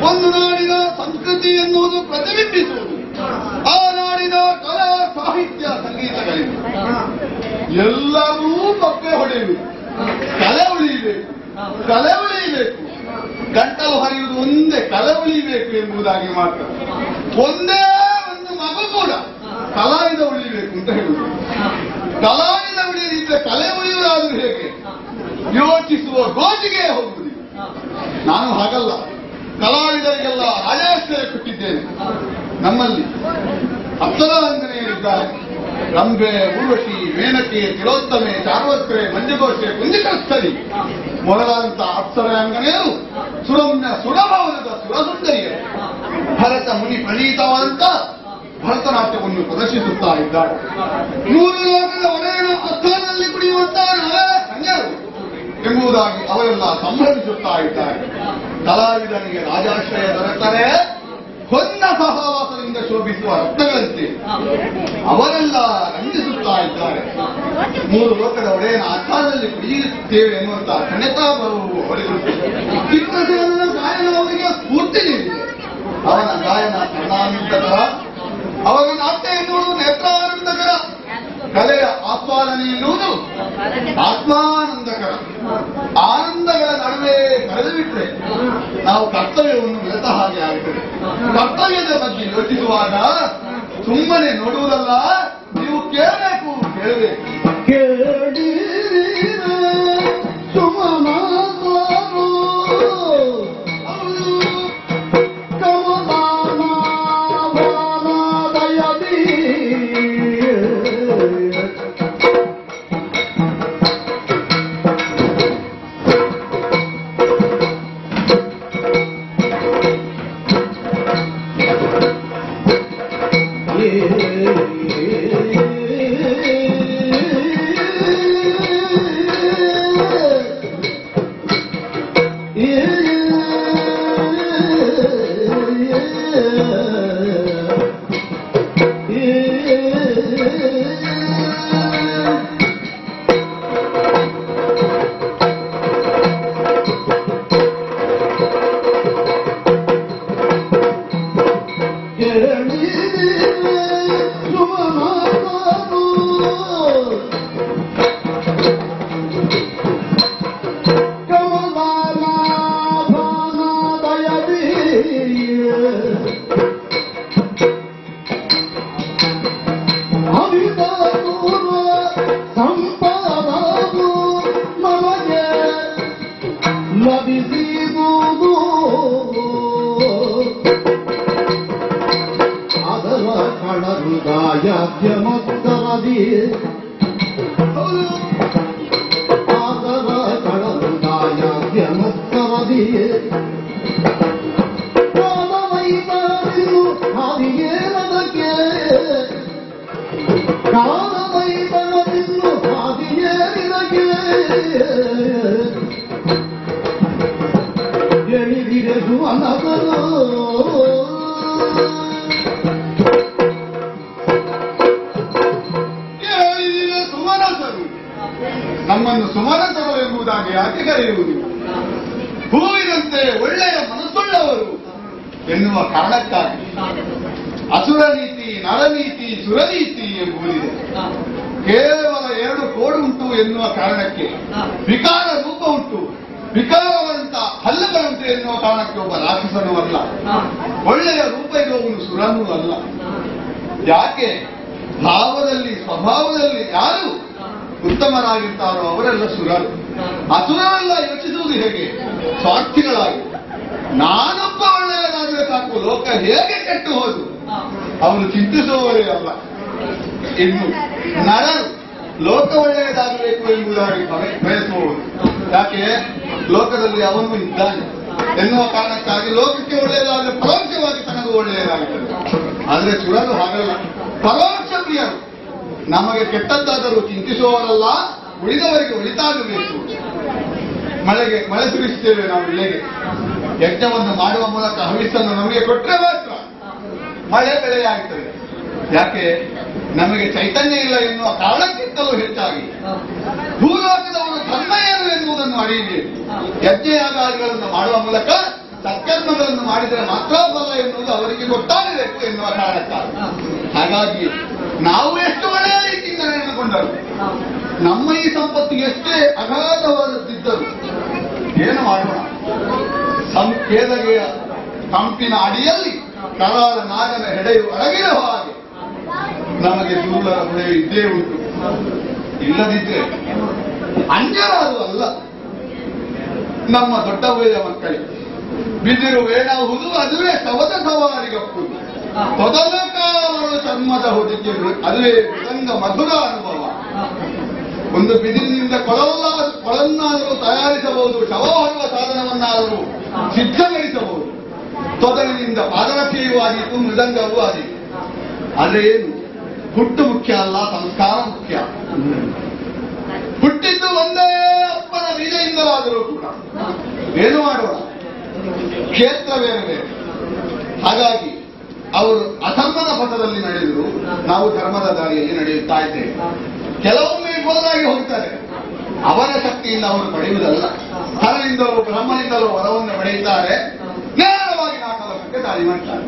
ಒಂದು ನಾಡಿನ ಸಂಸ್ಕೃತಿ ಎನ್ನುವುದು ಪ್ರತಿಬಿಂಬಿಸುವುದು ಆ ನಾಡಿನ ಕಲಾ ಸಾಹಿತ್ಯ ಸಂಗೀತಗಳಿವೆ. ಎಲ್ಲರೂ ಬೊಕ್ಕೆ ಹೊಡೆಯಬೇಕು, ಕಲೆ ಉಳಿಯಬೇಕು, ಕಲೆ ಉಳಿಯಬೇಕು. ಗಂಟಲು ಹರಿಯುವುದು ಒಂದೇ, ಕಲೆ ಉಳಿಯಬೇಕು ಎಂಬುದಾಗಿ ಮಾತ್ರ. ಒಂದೇ ಒಂದು ಮಗು ಕೂಡ ಕಲಾವಿದ ಉಳಿಯಬೇಕು ಅಂತ ಹೇಳುವುದು. ಕಲಾವಿದ ಉಳಿಯದಿದ್ದರೆ ಕಲೆ ಉಳಿಯುವುದಾದ್ರೂ ಹೇಗೆ? ಯೋಚಿಸುವ ಗೋಜಿಗೆ ಹೋಗುವುದಿಲ್ಲ. ನಾನು ಹಾಗಲ್ಲ, ಕಲಾವಿದರಿಗೆಲ್ಲ ರಾಜಾಶ್ರಯ ಕೊಟ್ಟಿದ್ದೇನೆ. ನಮ್ಮಲ್ಲಿ ಅಪ್ಸರಾಂಜನೆಯರಿದ್ದಾರೆ. ರಂಭೆ, ಊರ್ವಶಿ, ಮೇನಕೆ, ತಿಲೋತ್ತಮೆ, ಚಾರ್ವತ್ರೆ, ಮಂಜುಘೋಷೆ, ಕುಂಜಿಕಸ್ಥಲಿ ಮೊದಲಾದಂತಹ ಅಪ್ಸರಾಂಗನೆಯರು ಸುರಮ್ಯ ಸುರಭವನದ ಸುರಸುಂದರಿಯರು ಭರತ ಮುನಿ ಪ್ರಣೀತವಾದಂತ ಭರತನಾಟ್ಯವನ್ನು ಪ್ರದರ್ಶಿಸುತ್ತಾ ಇದ್ದಾರೆ. 100 ಲೋಕದ ಒಡೆಯನ ಅಸ್ಥಾನದಲ್ಲಿ ಕುಡಿಯುವಂತಹ ನಾವೇ ಸಂಜರು ಎಂಬುದಾಗಿ ಅವರೆಲ್ಲ ಸಂಭ್ರಮಿಸುತ್ತಾ ಇದ್ದಾರೆ. ಕಲಾವಿದನಿಗೆ ರಾಜಾಶ್ರಯ ದೊರೆತರೆ ಹೊನ್ನ ಸಹವಾಸದಿಂದ ಶೋಭಿಸುವ ರತ್ನಗಳಂತೆ ಅವರೆಲ್ಲ ರಂಜಿಸುತ್ತಾ ಇದ್ದಾರೆ. 3 ಲೋಕದ ಒಡೆಯನ ಆಸ್ಥಾನದಲ್ಲಿ ಕುಡಿಯುತ್ತೇವೆ ಎನ್ನುವಂತಹ ಕ್ಷಣತಾಭಾವವು ಅವರಿರುತ್ತದೆ. ಚಿತ್ರಸೇನನ ಗಾಯನ ಅವರಿಗೆ ಸ್ಫೂರ್ತಿ ನೀಡಿದೆ. ಅವನ ಗಾಯನ ಕರ್ಣಾನಂದಕರ, ಅವರ ನಾಟ್ಯ ಎನ್ನುವುದು ನೇತ್ರಾನಂದಕರ, ಕಲೆಯ ಆಸ್ವಾದನೆ ಎನ್ನುವುದು ಆತ್ಮಾನಂದಕರ. ಆನಂದಗಳ ನಡುವೆ ಕಳೆದು ಬಿಟ್ಟರೆ ನಾವು ಕರ್ತವ್ಯವನ್ನು ಬೆಳೆದ ಹಾಗೆ ಆಗುತ್ತದೆ. ಕರ್ತವ್ಯದ ಬಗ್ಗೆ ಯೋಚಿಸುವಾಗ ಸುಮ್ಮನೆ ನೋಡುವುದಲ್ಲ, ನೀವು ಕೇಳಬೇಕು, ಕೇಳಬೇಕು. ನಮ್ಮನ್ನು ಸುಮನಸರು ಎಂಬುದಾಗಿ ಯಾಕೆ ಕರೆಯುವುದು? ಹೂವಿನಂತೆ ಒಳ್ಳೆಯ ಮನಸ್ಸುಳ್ಳವರು ಎನ್ನುವ ಕಾರಣಕ್ಕಾಗಿ ಅಸುರ ನೀತಿ, ನರನೀತಿ, ಸುರನೀತಿ ಎಂಬುದಿದೆ. ಕೇವಲ 2 ಕೋಡು ಉಂಟು ಎನ್ನುವ ಕಾರಣಕ್ಕೆ ವಿಕಾರ ರೂಪ ಉಂಟು, ವಿಕಾರವಂತ ಹಲ್ಲುಗಳುಂಟು ಎನ್ನುವ ಕಾರಣಕ್ಕೆ ಒಬ್ಬ ರಾಕ್ಷಸನೂ ಅಲ್ಲ, ಒಳ್ಳೆಯ ರೂಪ ಇರುವವನು ಸುರನೂ ಅಲ್ಲ. ಯಾಕೆ? ಭಾವದಲ್ಲಿ, ಸ್ವಭಾವದಲ್ಲಿ ಯಾರು ಉತ್ತಮರಾಗಿರ್ತಾರೋ ಅವರೆಲ್ಲ ಸುರರು. ಅಸುರರೆಲ್ಲ ಯೋಚಿಸುವುದು ಹೇಗೆ? ಸ್ವಾರ್ಥಿಗಳಾಗಿ ನಾನೊಬ್ಬ ಒಳ್ಳೆಯದಾದರೆ ಸಾಕು, ಲೋಕ ಹೇಗೆ ಕೆಟ್ಟು ಹೋದು ಅವನು ಚಿಂತಿಸುವವರೇ ಅಲ್ಲ. ಇನ್ನು ನರರು ಲೋಕ ಒಳ್ಳೆಯದಾಗಬೇಕು ಎಂಬುದಾಗಿ ಬಯಸುವವರು. ಯಾಕೆ? ಲೋಕದಲ್ಲಿ ಅವನು ಇದ್ದಾನೆ ಎನ್ನುವ ಕಾರಣಕ್ಕಾಗಿ ಲೋಕಕ್ಕೆ ಒಳ್ಳೆಯದಾದರೆ ಪರೋಕ್ಷವಾಗಿ ತನಗೂ ಒಳ್ಳೆಯದಾಗುತ್ತದೆ. ಆದರೆ ಸುರರು ಹಾಗಲ್ಲ, ಪರೋಕ್ಷ ಪ್ರಿಯರು. ನಮಗೆ ಕೆಟ್ಟದ್ದಾದರೂ ಚಿಂತಿಸುವವರಲ್ಲ, ಉಳಿದವರಿಗೆ ಒಳಿತಾಗಬೇಕು. ಮಳೆ ಸುರಿಸುತ್ತೇವೆ ನಾವು ಇಳೆಗೆ. ಯಜ್ಞವನ್ನು ಮಾಡುವ ಮೂಲಕ ಹವಿಸ್ಸನ್ನು ನಮಗೆ ಕೊಟ್ಟರೆ ಮಾತ್ರ ಮಳೆ ಬೆಳೆಯಾಗುತ್ತದೆ. ಯಾಕೆ? ನಮಗೆ ಚೈತನ್ಯ ಇಲ್ಲ ಎನ್ನುವ ಕಾರಣಕ್ಕಿಂತಲೂ ಹೆಚ್ಚಾಗಿ ಭೂಲೋಕದವರು ಧರ್ಮ ಏನು ಎನ್ನುವುದನ್ನು ಅರಿಯಬೇಕು. ಯಜ್ಞಯಾಗಾದಿಗಳನ್ನು ಮಾಡುವ ಮೂಲಕ ಸತ್ಕರ್ಮಗಳನ್ನು ಮಾಡಿದರೆ ಮಾತ್ರ ಫಲ ಎನ್ನುವುದು ಅವರಿಗೆ ಗೊತ್ತಾಗಬೇಕು ಎನ್ನುವ ಕಾರಣಕ್ಕಾಗಿ. ಹಾಗಾಗಿ ನಾವು ಎಷ್ಟು ಒಳ್ಳೆಯ ರೀತಿಯಿಂದ ನಡೆದುಕೊಂಡರು, ನಮ್ಮ ಈ ಸಂಪತ್ತಿಗೆ ಎಷ್ಟೇ ಅಗಾಧವಾದದ್ದಿದ್ದರು ಏನು ಮಾಡೋಣ? ಸಂಕೇದಗೆಯ ಕಂಪಿನ ಅಡಿಯಲ್ಲಿ ಕರಾಳ ನಾಗನ ಹೆಡೆಯು ಅಡಗಿರುವ ಹಾಗೆ ನಮಗೆ ದೂರ ಹೊಳೆ ಇದ್ದೇ ಉಂಟು. ಇಲ್ಲದಿದ್ರೆ ಅಂಜರಾದು ಅಲ್ಲ ನಮ್ಮ ದೊಡ್ಡವಯ್ಯ ಮಕ್ಕಳಿಗೆ ಬಿದಿರು ವೇಣಾಹುದು ಅದುವೇ ಶವದ ಸವಾರಿಗಪ್ಪುದು ಮೊದಲ ಕಾಲಗಳು ಚರ್ಮದ ಹುಡುಕಿ ಅದುವೇ ಮೃದಂಗ ಮಧುರ ಅನುಭವ. ಒಂದು ಬಿದಿರಿನಿಂದ ಕೊಳನ್ನಾದರೂ ತಯಾರಿಸಬಹುದು, ಶವ ಹೊರುವ ಸಾಧನವನ್ನಾದರೂ ಸಿದ್ಧಗೊಳಿಸಬಹುದು. ತೊದಲಿನಿಂದ ಪಾದರಕ್ಷೆಯೂ ಆದೀತು, ಮೃದಂಗವೂ ಆದೀತು. ಅದೇನು ಹುಟ್ಟು ಮುಖ್ಯ ಅಲ್ಲ, ಸಂಸ್ಕಾರ ಮುಖ್ಯ. ಹುಟ್ಟಿದ್ದು ಒಂದೇ ಅಪ್ಪನ ಬೀಜದಿಂದಲಾದರೂ ಕೂಡ ಏನು ಮಾಡೋಣ, ಕ್ಷೇತ್ರ ಬೇರೆ ಬೇರೆ. ಹಾಗಾಗಿ ಅವರು ಅಧರ್ಮದ ಪಥದಲ್ಲಿ ನಡೆದರು, ನಾವು ಧರ್ಮದ ದಾರಿಯಲ್ಲಿ ನಡೆಯುತ್ತಾ ಇದ್ದೇವೆ. ಕೆಲವೊಮ್ಮೆ ವಿಫಲರಾಗಿ ಹೋಗ್ತಾರೆ, ಅವರ ಶಕ್ತಿಯಿಂದ ಅವರು ಪಡೆಯುವುದಲ್ಲ, ಹರನಿಂದಲೋ ಬ್ರಹ್ಮನಿಂದಲೋ ವರವನ್ನು ಪಡೆಯುತ್ತಾರೆ, ನೇರವಾಗಿ ನಾಟಕಕ್ಕೆ ದಾರಿ ಮಾಡ್ತಾರೆ.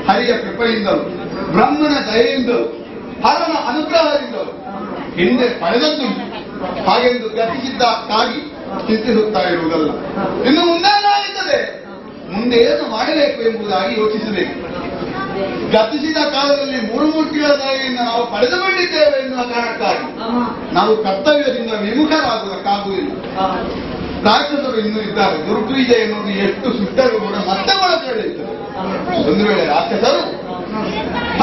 ಹರಿಯ ಕೃಪೆಯಿಂದಲೂ ಬ್ರಹ್ಮನ ದಯೆಯಿಂದಲೂ ಹರನ ಅನುಗ್ರಹದಿಂದಲೂ ಹಿಂದೆ ಪಡೆದದ್ದುಂಟು. ಹಾಗೆಂದು ಗತಿಸಿದ್ದಕ್ಕಾಗಿ ಚಿಂತಿಸುತ್ತಾ ಇರುವುದಲ್ಲ. ಇನ್ನು ಮುಂದೇನಾಗುತ್ತದೆ, ಮುಂದೆ ಏನು ಮಾಡಬೇಕು ಎಂಬುದಾಗಿ ಯೋಚಿಸಬೇಕು. ಗತಿಸಿದ ಕಾಲದಲ್ಲಿ ಮೂರು ಮೂರ್ತಿಗಳ ದಯೆಯಿಂದ ನಾವು ಪಡೆದುಕೊಂಡಿದ್ದೇವೆ ಎನ್ನುವ ಕಾರಣಕ್ಕಾಗಿ ನಾವು ಕರ್ತವ್ಯದಿಂದ ವಿಮುಖರಾಗುವುದಕ್ಕಾಗುವುದಿಲ್ಲ. ರಾಕ್ಷಸರು ಇನ್ನೂ ಇದ್ದಾರೆ. ದುರ್ಬೀಜ ಎನ್ನುವುದು ಎಷ್ಟು ಸುಟ್ಟರೂ ಕೂಡ ಮತ್ತೆ ಒಳಗಡೆಯುತ್ತದೆ. ಒಂದು ವೇಳೆ ರಾಕ್ಷಸರು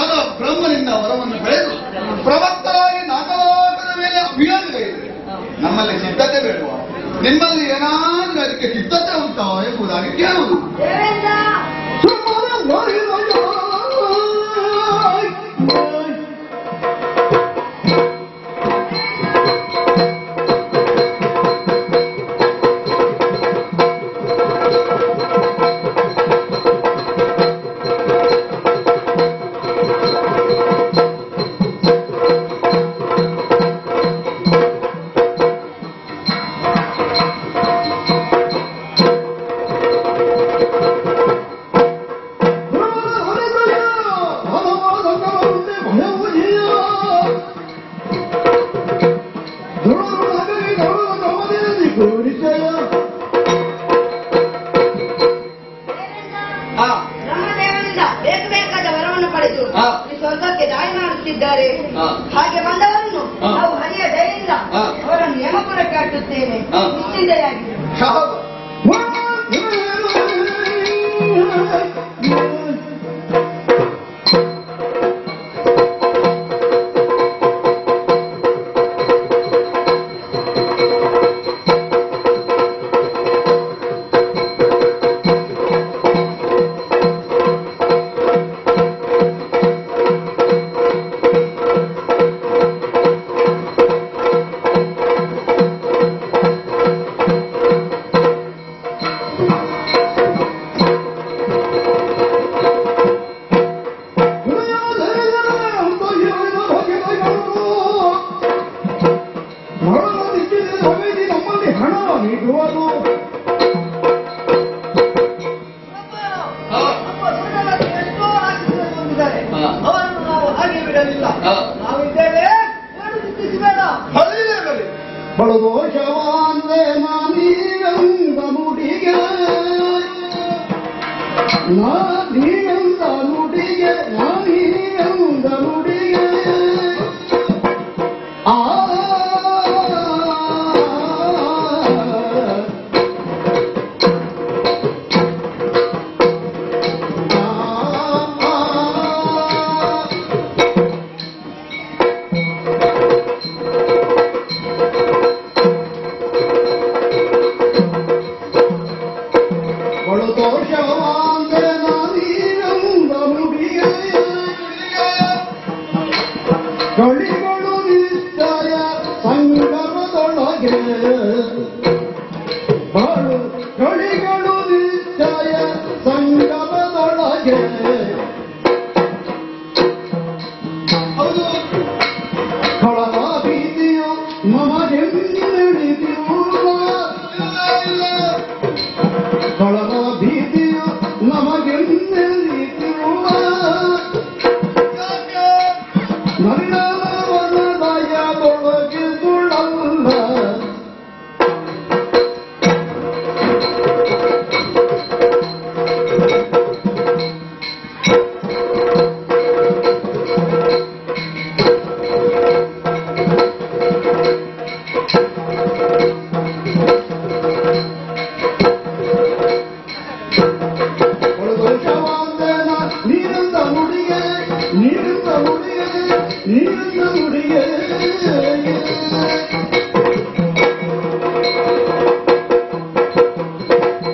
ಆಗ ಬ್ರಹ್ಮನಿಂದ ವರವನ್ನು ಪಡೆದು ಪ್ರವಕ್ತರಾಗಿ ನಾಟಕದ ಮೇಲೆ ಅಭಿಯಾನ ಇದೆ. ನಮ್ಮಲ್ಲಿ ಸಿದ್ಧತೆ ಬೇಡುವ, ನಿಮ್ಮಲ್ಲಿ ಏನಾದ್ರೂ ಅದಕ್ಕೆ ಸಿದ್ಧತೆ ಉಂಟೋ ಎಂಬುದಾಗಿ ಕೇಳುವುದು. ಸ್ವರ್ಗಕ್ಕೆ ದಾಳಿ ಮಾಡುತ್ತಿದ್ದಾರೆ. ಹಾಗೆ ಬಂದವರನ್ನು ನಾವು ಹರಿಯ ದಯೆಯಿಂದ ಅವರನ್ನು ಯಮಪುರಕ್ಕೆ ಅಟ್ಟುತ್ತೇನೆ. ನಿಶ್ಚಿಂತೆಯಾಗಿ ಅವರನ್ನು ನಾವು ಹಾಗೆ ಬಿಡಲಿಲ್ಲ. ನಾವಿದ್ದೇವೆ, ಬಡದೋಷವಾಂದೆ ನಾನೀರಂದ ನುಡಿಗೆ ನಾನೀರಂದ ನುಡಿಗೆ ನಾನೀರಂದ ನುಡಿಗೆ ಕಳಿಗಳು ನಿಶ್ಚಯ ಸಂಗಮದೊಳಗೆ ಬಾಳು ಕಳಿಗಳು ನಿಶ್ಚಯ ಸಂಗಮದೊಳಗೆ ಕಳವ ಭೀತಿಯು ನಮಗೆಂದಿಳಿದಿರುವ ಕಳವ ನೀರನ್ನ ನುಡಿಯೇ